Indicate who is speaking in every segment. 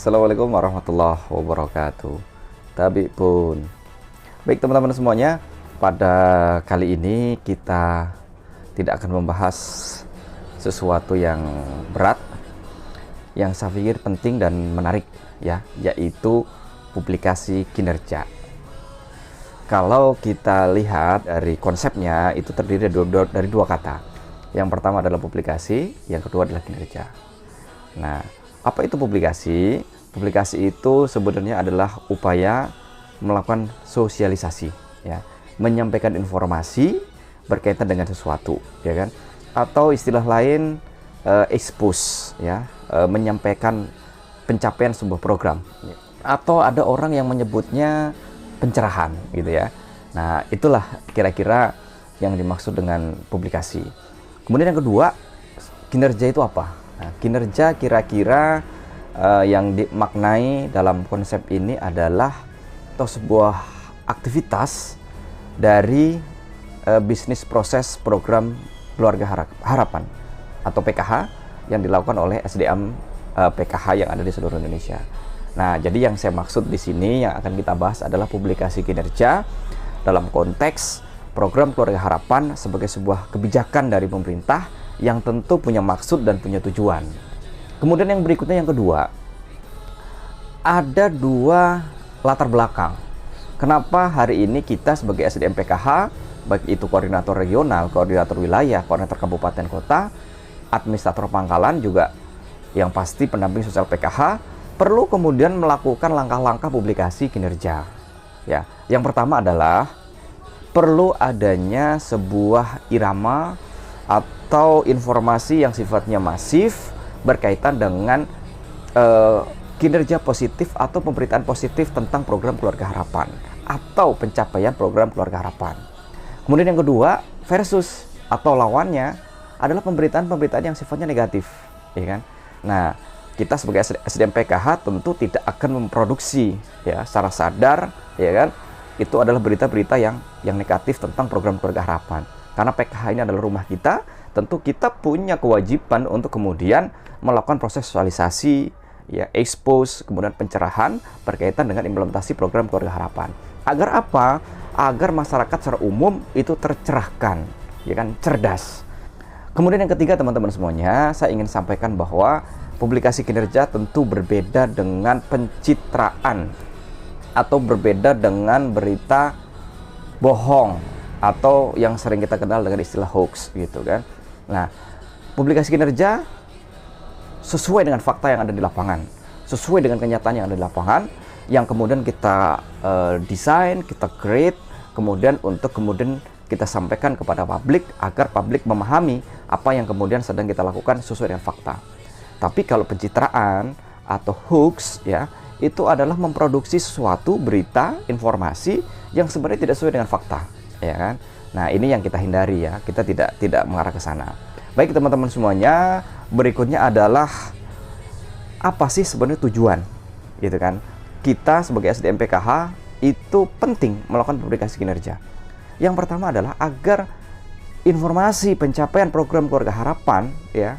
Speaker 1: Assalamualaikum warahmatullahi wabarakatuh. Tabi pun. Baik teman-teman semuanya, pada kali ini kita tidak akan membahas sesuatu yang berat, yang saya pikir penting dan menarik ya, yaitu publikasi kinerja. Kalau kita lihat dari konsepnya, itu terdiri dari dua kata. Yang pertama adalah publikasi, yang kedua adalah kinerja. Nah, apa itu publikasi? Publikasi itu sebenarnya adalah upaya melakukan sosialisasi, ya, menyampaikan informasi berkaitan dengan sesuatu, ya kan? Atau istilah lain expose, ya, menyampaikan pencapaian sebuah program. Atau ada orang yang menyebutnya pencerahan, gitu ya. Nah, itulah kira-kira yang dimaksud dengan publikasi. Kemudian yang kedua, kinerja itu apa? Nah, kinerja kira-kira yang dimaknai dalam konsep ini adalah atau sebuah aktivitas dari bisnis proses program keluarga harapan atau PKH yang dilakukan oleh SDM PKH yang ada di seluruh Indonesia. Nah, jadi yang saya maksud di sini yang akan kita bahas adalah publikasi kinerja dalam konteks program keluarga harapan sebagai sebuah kebijakan dari pemerintah yang tentu punya maksud dan punya tujuan. Kemudian yang berikutnya, yang kedua, ada dua latar belakang. Kenapa hari ini kita sebagai SDM PKH, baik itu koordinator regional, koordinator wilayah, koordinator kabupaten kota, administrator pangkalan juga, yang pasti pendamping sosial PKH, perlu kemudian melakukan langkah-langkah publikasi kinerja. Ya, yang pertama adalah perlu adanya sebuah irama atau informasi yang sifatnya masif berkaitan dengan kinerja positif atau pemberitaan positif tentang program keluarga harapan atau pencapaian program keluarga harapan. Kemudian yang kedua, versus atau lawannya adalah pemberitaan-pemberitaan yang sifatnya negatif, ya kan? Nah, kita sebagai SDM PKH tentu tidak akan memproduksi ya secara sadar, ya kan? Itu adalah berita-berita yang negatif tentang program keluarga harapan. Karena PKH ini adalah rumah kita, tentu kita punya kewajiban untuk kemudian melakukan proses sosialisasi, ya, expose, kemudian pencerahan berkaitan dengan implementasi program keluarga harapan. Agar apa? Agar masyarakat secara umum itu tercerahkan, ya kan, cerdas. Kemudian yang ketiga, teman-teman semuanya, saya ingin sampaikan bahwa publikasi kinerja tentu berbeda dengan pencitraan atau berbeda dengan berita bohong atau yang sering kita kenal dengan istilah hoax, gitu kan. Nah, publikasi kinerja sesuai dengan fakta yang ada di lapangan, sesuai dengan kenyataan yang ada di lapangan, yang kemudian kita desain, kita create, kemudian kita sampaikan kepada publik agar publik memahami apa yang kemudian sedang kita lakukan sesuai dengan fakta. Tapi kalau pencitraan atau hoax, ya, itu adalah memproduksi sesuatu berita, informasi yang sebenarnya tidak sesuai dengan fakta, ya kan? Nah, ini yang kita hindari ya, kita tidak mengarah ke sana. Baik teman-teman semuanya, berikutnya adalah apa sih sebenarnya tujuan, gitu kan? Kita sebagai SDM PKH itu penting melakukan publikasi kinerja. Yang pertama adalah agar informasi pencapaian program keluarga harapan, ya,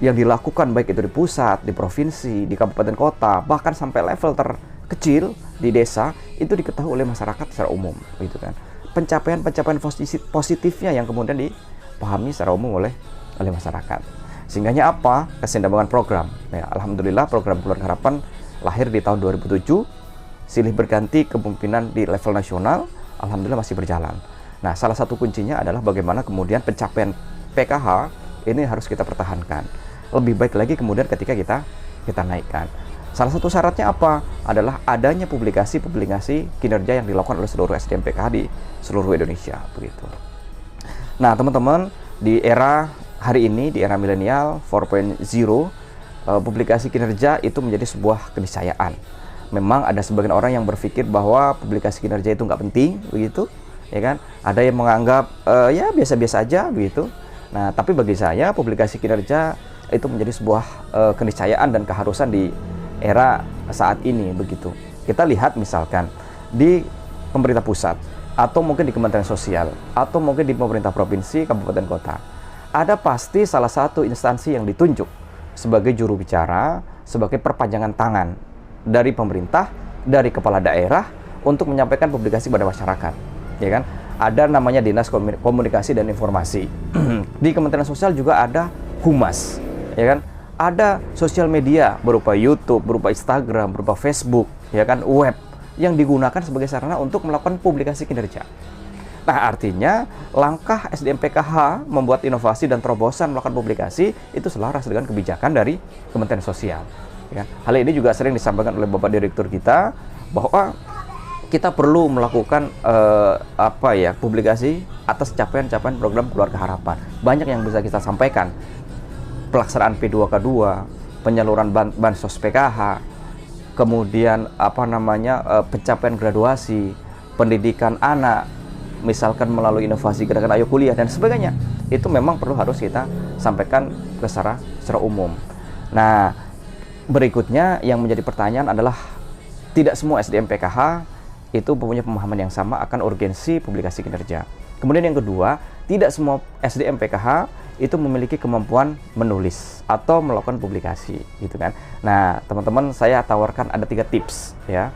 Speaker 1: yang dilakukan baik itu di pusat, di provinsi, di kabupaten kota, bahkan sampai level terkecil di desa itu diketahui oleh masyarakat secara umum, gitu kan? Pencapaian positifnya yang kemudian dipahami secara umum oleh masyarakat. Sehingganya apa? Kesinambungan program. Ya, alhamdulillah program keluarga harapan lahir di tahun 2007, silih berganti kepemimpinan di level nasional, alhamdulillah masih berjalan. Nah, salah satu kuncinya adalah bagaimana kemudian pencapaian PKH ini harus kita pertahankan. Lebih baik lagi kemudian ketika kita naikkan. Salah satu syaratnya apa? Adalah adanya publikasi kinerja yang dilakukan oleh seluruh SDM PKH di seluruh Indonesia, begitu. Nah, teman-teman, di era hari ini, di era milenial 4.0, publikasi kinerja itu menjadi sebuah keniscayaan. Memang ada sebagian orang yang berpikir bahwa publikasi kinerja itu nggak penting, begitu, ya kan? Ada yang menganggap ya biasa-biasa aja, begitu. Nah, tapi bagi saya publikasi kinerja itu menjadi sebuah keniscayaan dan keharusan di era saat ini, begitu. Kita lihat misalkan di pemerintah pusat atau mungkin di Kementerian Sosial atau mungkin di pemerintah provinsi, kabupaten kota, ada pasti salah satu instansi yang ditunjuk sebagai juru bicara, sebagai perpanjangan tangan dari pemerintah, dari kepala daerah untuk menyampaikan publikasi pada masyarakat, ya kan? Ada namanya Dinas Komunikasi dan Informasi. Di Kementerian Sosial juga ada Humas, ya kan? Ada sosial media berupa YouTube, berupa Instagram, berupa Facebook, ya kan, web yang digunakan sebagai sarana untuk melakukan publikasi kinerja. Nah, artinya langkah SDM PKH membuat inovasi dan terobosan melakukan publikasi itu selaras dengan kebijakan dari Kementerian Sosial. Ya. Hal ini juga sering disampaikan oleh Bapak Direktur kita bahwa kita perlu melakukan publikasi atas capaian-capaian program Keluarga Harapan. Banyak yang bisa kita sampaikan. Pelaksanaan P2K2, penyaluran bansos PKH, kemudian pencapaian graduasi, pendidikan anak, misalkan melalui inovasi gerakan Ayo Kuliah dan sebagainya, itu memang harus kita sampaikan secara umum. Nah, berikutnya yang menjadi pertanyaan adalah tidak semua SDM PKH itu punya pemahaman yang sama akan urgensi publikasi kinerja. Kemudian yang kedua, tidak semua SDM PKH itu memiliki kemampuan menulis atau melakukan publikasi, gitu kan. Nah, teman-teman, saya tawarkan ada 3 tips ya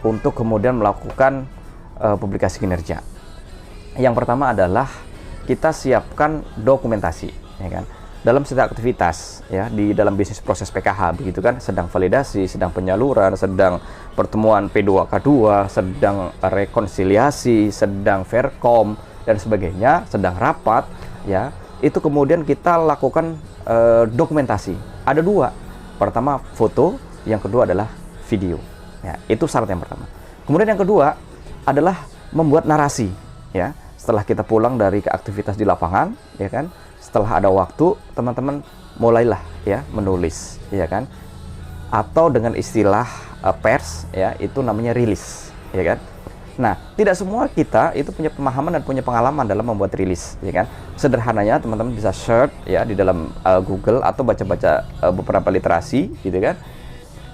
Speaker 1: untuk kemudian melakukan publikasi kinerja. Yang pertama adalah kita siapkan dokumentasi, ya kan. Dalam setiap aktivitas ya di dalam bisnis proses PKH begitu kan, sedang validasi, sedang penyaluran, sedang pertemuan P2K2, sedang rekonsiliasi, sedang verkom dan sebagainya, sedang rapat ya. Itu kemudian kita lakukan dokumentasi. Ada 2. Pertama foto, yang kedua adalah video. Ya, itu syarat yang pertama. Kemudian yang kedua adalah membuat narasi ya. Setelah kita pulang dari aktivitas di lapangan, ya kan, setelah ada waktu, teman-teman mulailah ya menulis, ya kan, atau dengan istilah pers ya, itu namanya rilis, ya kan. Nah, tidak semua kita itu punya pemahaman dan punya pengalaman dalam membuat rilis, ya kan. Sederhananya teman-teman bisa search ya di dalam Google atau baca-baca beberapa literasi, gitu kan.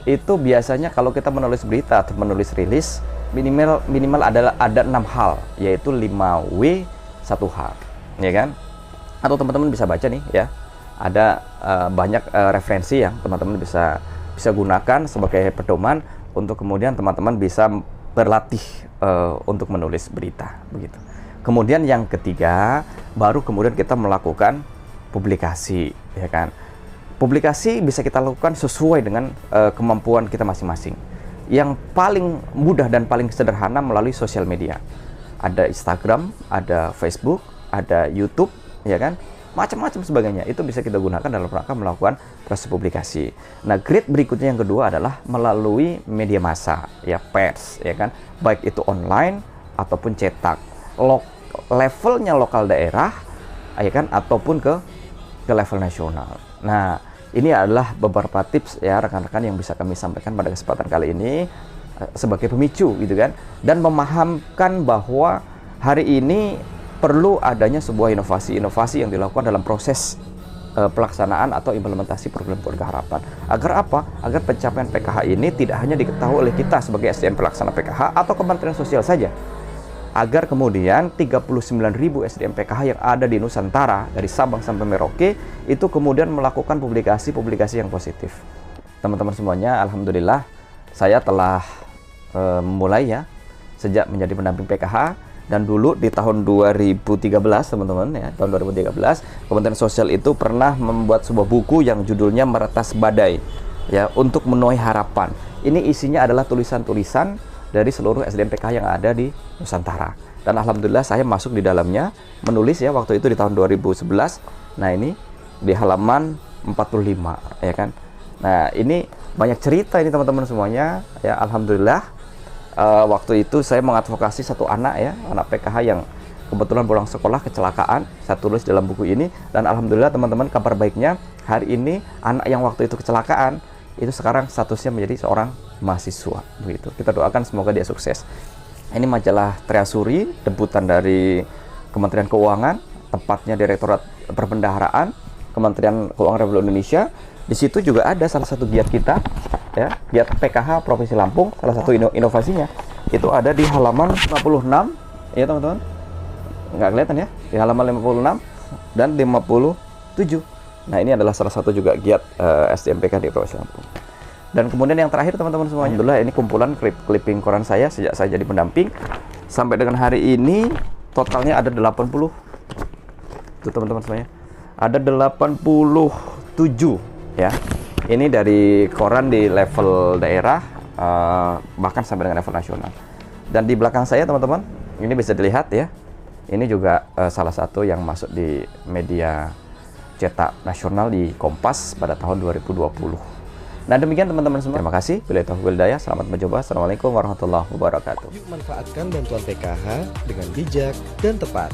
Speaker 1: Itu biasanya kalau kita menulis berita atau menulis rilis, minimal ada 6 hal, yaitu 5W 1H, ya kan. Atau teman-teman bisa baca nih ya, ada banyak referensi yang teman-teman bisa gunakan sebagai pedoman untuk kemudian teman-teman bisa berlatih untuk menulis berita begitu. Kemudian yang ketiga, baru kemudian kita melakukan publikasi, ya kan. Publikasi bisa kita lakukan sesuai dengan kemampuan kita masing-masing. Yang paling mudah dan paling sederhana melalui sosial media. Ada Instagram, ada Facebook, ada YouTube, ya kan, macam-macam sebagainya. Itu bisa kita gunakan dalam rangka melakukan proses publikasi. Nah, grade berikutnya yang kedua adalah melalui media massa, ya, pers, ya kan, baik itu online ataupun cetak, levelnya lokal daerah, ya kan, ataupun ke level nasional. Nah, ini adalah beberapa tips ya rekan-rekan yang bisa kami sampaikan pada kesempatan kali ini sebagai pemicu, gitu kan, dan memahamkan bahwa hari ini perlu adanya sebuah inovasi yang dilakukan dalam proses pelaksanaan atau implementasi program Keluarga Harapan. Agar apa? Agar pencapaian PKH ini tidak hanya diketahui oleh kita sebagai SDM pelaksana PKH atau Kementerian Sosial saja. Agar kemudian 39.000 SDM PKH yang ada di Nusantara dari Sabang sampai Merauke itu kemudian melakukan publikasi yang positif. Teman-teman semuanya, alhamdulillah saya telah memulai ya sejak menjadi pendamping PKH. Dan dulu di tahun 2013 teman-teman ya, tahun 2013 Kementerian Sosial itu pernah membuat sebuah buku yang judulnya Meretas Badai ya, untuk menuai harapan. Ini isinya adalah tulisan-tulisan dari seluruh SDM PKH yang ada di Nusantara. Dan alhamdulillah saya masuk di dalamnya menulis ya, waktu itu di tahun 2011. Nah, ini di halaman 45 ya kan. Nah, ini banyak cerita ini teman-teman semuanya ya, alhamdulillah. Waktu itu saya mengadvokasi satu anak ya, anak PKH yang kebetulan pulang sekolah kecelakaan. Saya tulis dalam buku ini, dan alhamdulillah teman-teman, kabar baiknya hari ini anak yang waktu itu kecelakaan itu sekarang statusnya menjadi seorang mahasiswa begitu. Kita doakan semoga dia sukses. Ini majalah Treasury, debutan dari Kementerian Keuangan, tepatnya Direktorat Perbendaharaan Kementerian Keuangan Republik Indonesia. Di situ juga ada salah satu giat kita ya, giat PKH Provinsi Lampung. Salah satu inovasinya itu ada di halaman 56 ya teman-teman, nggak kelihatan ya, di halaman 56 dan 57. Nah, ini adalah salah satu juga giat SDMPK di Provinsi Lampung. Dan kemudian yang terakhir teman-teman semuanya, alhamdulillah ini kumpulan clipping koran saya sejak saya jadi pendamping sampai dengan hari ini totalnya ada 80. Tuh teman-teman semuanya. Ada 87 ya. Ini dari koran di level daerah bahkan sampai dengan level nasional. Dan di belakang saya teman-teman, ini bisa dilihat ya. Ini juga salah satu yang masuk di media cetak nasional di Kompas pada tahun 2020. Nah, demikian teman-teman semua. Terima kasih. Bila taufiq wal hidayah, selamat mencoba. Assalamualaikum warahmatullahi wabarakatuh.
Speaker 2: Yuk manfaatkan bantuan PKH dengan bijak dan tepat.